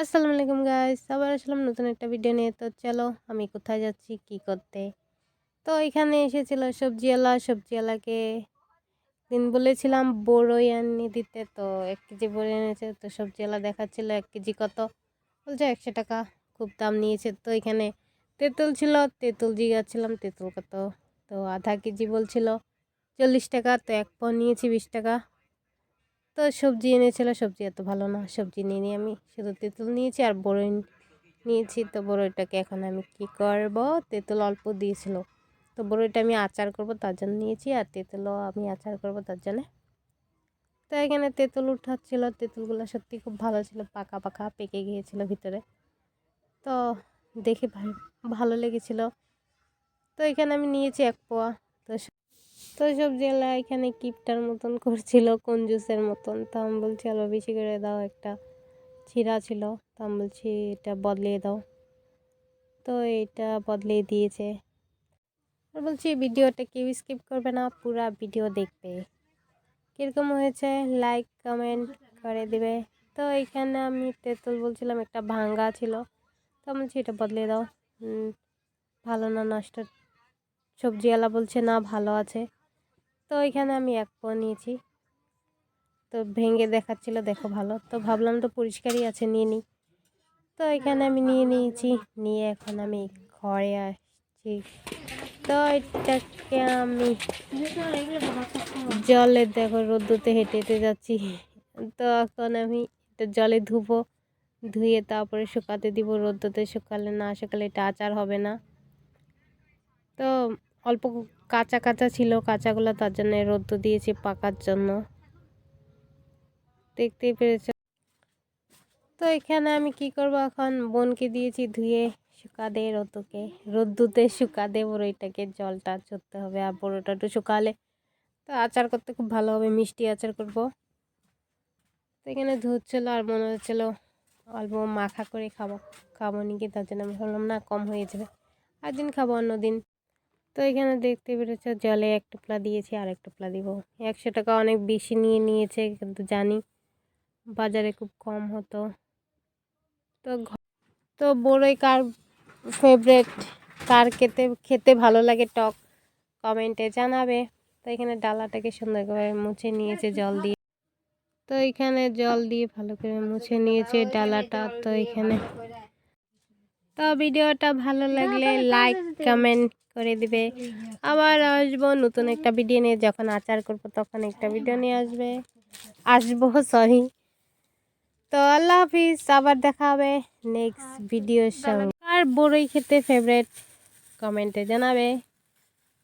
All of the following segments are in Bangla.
আসসালামু আলাইকুম গাইস, আবার আসলাম নতুন একটা ভিডিও নিয়ে। তো চলো, আমি কোথায় যাচ্ছি কি করতে। তো এখানে এসেছিল সবজিওয়ালাকে দিন বলেছিলাম বড়ই এনে দিতে, তো 1 কেজি বড়ই এনেছে। তো সবজিওয়ালা দেখাচ্ছিল 1 কেজি কত, বলছে 100 টাকা, খুব দাম নিয়েছে। তো এখানে তেঁতুল ছিল, তেঁতুল জিজ্ঞাসছিলাম তেঁতুল কত, তো আধা 1 কেজি বলছিল 40 টাকা, তো 1 পোয়া নিয়েছি 20 টাকা। তো সবজি এনেছিল, সবজি এত ভালো না, সবজি নিয়ে আমি শুধু তেঁতুল নিয়েছি আর বড়ই নিয়েছি। তো বড়ইটাকে এখন আমি কি করব, তেঁতুল অল্প দিয়েছিল, তো বড়ইটা আমি আচার করব তার জন্য নিয়েছি, আর তেঁতুলও আমি আচার করব তার জন্য। তো এখানে তেঁতুল উঠাচ্ছিল, তেঁতুলগুলো সত্যি খুব ভালো ছিল, পাকা পাকা পেকে গিয়েছিল ভিতরে। তো দেখে ভালো লেগেছিল। তো এখানে আমি নিয়েছি 1 পোয়া। তো তো সবজিওয়ালা এখানে কিপটার মতন করছিল, কঞ্জুসের মতন। তো আমি বলছি আরও বেশি করে দাও, একটা ছিঁড়া ছিল, তো আমি বলছি এটা বদলিয়ে দাও। তো এটা বদলিয়ে দিয়েছে। আর বলছি ভিডিওটা কেউ স্কিপ করবে না, পুরা ভিডিও দেখবে। কীরকম হয়েছে লাইক কমেন্ট করে দিবে। তো এইখানে আমি তেঁতুল বলছিলাম একটা ভাঙ্গা ছিল, তো আমি বলছি এটা বদলিয়ে দাও, ভালো না, নষ্ট। সবজিওয়ালা বলছে না ভালো আছে। তো এখানে আমি 1 পোয়া নিয়েছি, তো ভেঙে দেখাচ্ছিল দেখো ভালো, তো ভাবলাম তো পরিষ্কারই আছে, নিয়ে নিই। তো এখানে আমি নিয়ে নিয়েছি, নিয়ে এখন আমি ঘরে আসছি। তো এটাকে আমি জলে দেখো রোদ্দুতে হেঁটে হেঁটে যাচ্ছি। তো এখন আমি এটা জলে ধুবো, ধুয়ে তারপরে শুকাতে দিব। রোদ্দুতে শুকালে না শুকালে এটা আচার হবে না। তো অল্প কাঁচা কাঁচা ছিল, কাঁচাগুলো তার জন্য রোদ্দু দিয়েছি পাকার জন্য, দেখতেই পেরেছো। তো এখানে আমি কি করব, এখন বোনকে দিয়েছি ধুয়ে শুকাতে, রোদ্দুতে শুকাতে বড়ইটাকে, জলটা চড়তে হবে। আর বড়টা একটু শুকালে তো আচার করতে খুব ভালো হবে, মিষ্টি আচার করব। তো এখানে ধুচ্ছিল আর মনে হচ্ছিলো অল্প মাখা করে খাবো নাকি, তার জন্য আমি ভাবলাম না কম হয়ে যাবে, আর দিন খাবো অন্যদিন। তো এখানে দেখতে পেরেছো জলে 1 টোপলা দিয়েছি, আর 1 টোপলা দিব। 100 টাকা অনেক বেশি নিয়ে নিয়েছে, কিন্তু জানি বাজারে খুব কম হতো। তো তো বড়ই কার ফেভারেট, কার খেতে খেতে ভালো লাগে টক, কমেন্টে জানাবে। তো এখানে ডালাটাকে সুন্দর করে মুছে নিয়েছে জল দিয়ে। তো এখানে জল দিয়ে ভালো করে মুছে নিয়েছে ডালাটা। তো এখানে তো ভিডিওটা ভালো লাগলে লাইক কমেন্ট করে দিবে। আবার আসবো নতুন একটা ভিডিও নিয়ে, যখন আচার করব তখন একটা ভিডিও নিয়ে আসবো সরি। তো আল্লাহ হাফিজ, আবার দেখা হবে নেক্সট ভিডিওর সঙ্গে। আর বড়ই খেতে ফেভারেট কমেন্টে জানাবে।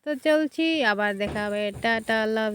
তো চলছি, আবার দেখা হবে, টাটা, আল্লাহ।